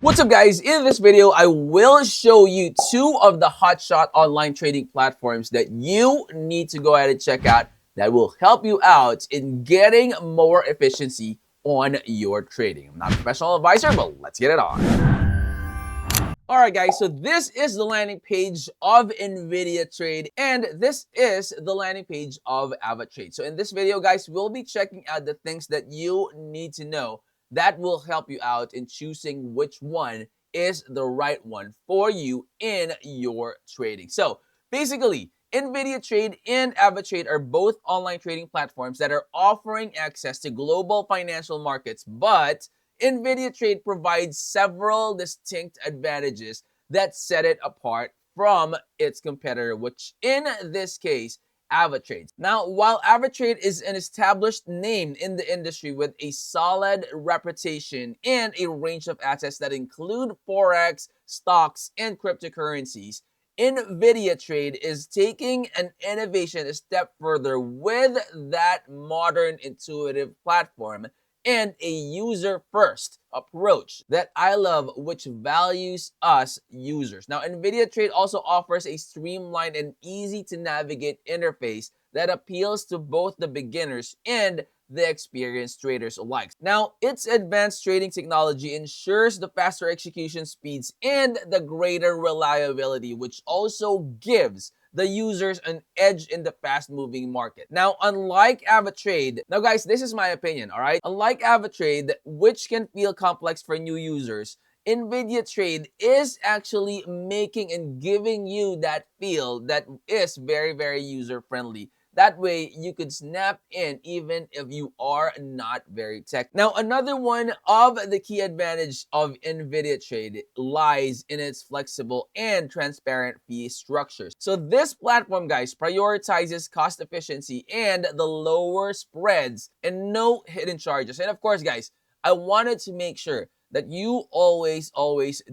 What's up, guys? In this video, I will show you two of the hotshot online trading platforms that you need to go ahead and check out that will help you out in getting more efficiency on your trading. I'm not a professional advisor, but let's get it on. All right, guys, so this is the landing page of InvidiaTrade, and this is the landing page of AvaTrade. So in this video, guys, we'll be checking out the things that you need to know that will help you out in choosing which one is the right one for you in your trading. So basically, InvidiaTrade and AvaTrade are both online trading platforms that are offering access to global financial markets, but InvidiaTrade provides several distinct advantages that set it apart from its competitor, which in this case, AvaTrade. Now, while AvaTrade is an established name in the industry with a solid reputation and a range of assets that include forex, stocks, and cryptocurrencies, InvidiaTrade is taking an innovation a step further with that modern, intuitive platform and a user-first approach that I love, which values us users. Now, InvidiaTrade also offers a streamlined and easy-to-navigate interface that appeals to both the beginners and the experienced traders alike. Now, its advanced trading technology ensures the faster execution speeds and the greater reliability, which also gives the users an edge in the fast-moving market. Now, unlike AvaTrade, now guys, this is my opinion, all right? Unlike AvaTrade, which can feel complex for new users, InvidiaTrade is actually making and giving you that feel that is very, very user-friendly. That way, you could snap in even if you are not very tech. Now, another one of the key advantage of InvidiaTrade lies in its flexible and transparent fee structures. So this platform, guys, prioritizes cost efficiency and the lower spreads and no hidden charges. And of course, guys, I wanted to make sure that you always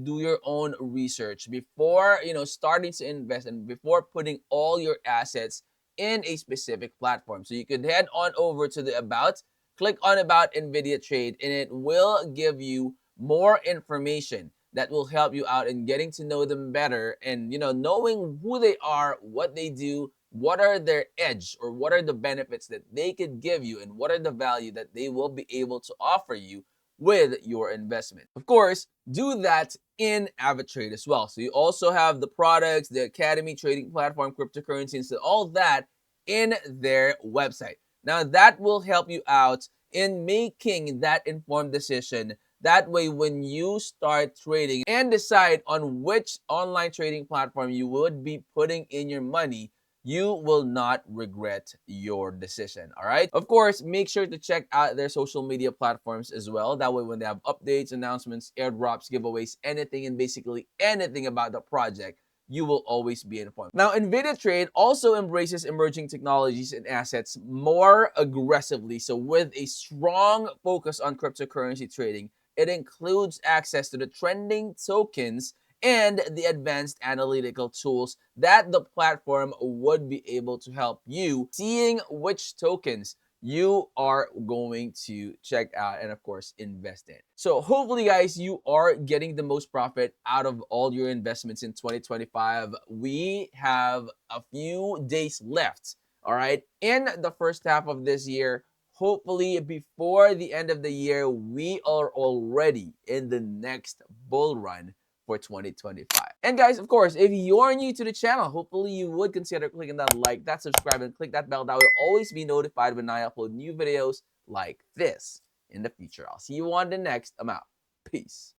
do your own research before, starting to invest and before putting all your assets in a specific platform. So you could head on over to the About, click on About InvidiaTrade, and it will give you more information that will help you out in getting to know them better and, knowing who they are, what they do, what are their edge or what are the benefits that they could give you and what are the value that they will be able to offer you with your investment. Of course, do that in AvaTrade as well. So you also have the products, the academy, trading platform, cryptocurrencies, and all that in their website. Now that will help you out in making that informed decision. That way, when you start trading and decide on which online trading platform you would be putting in your money, you will not regret your decision, all right? Of course, make sure to check out their social media platforms as well. That way, when they have updates, announcements, airdrops, giveaways, anything and basically anything about the project, you will always be informed. Now, InvidiaTrade also embraces emerging technologies and assets more aggressively. So with a strong focus on cryptocurrency trading, it includes access to the trending tokens and the advanced analytical tools that the platform would be able to help you seeing which tokens you are going to check out and of course invest in. So hopefully, guys, you are getting the most profit out of all your investments in 2025. We have a few days left, all right, in the first half of this year. Hopefully, before the end of the year, we are already in the next bull run for 2025. And guys, of course, if you're new to the channel, hopefully you would consider clicking that like, that subscribe, and click that bell. That will always be notified when I upload new videos like this in the future. I'll see you on the next. I'm out. Peace.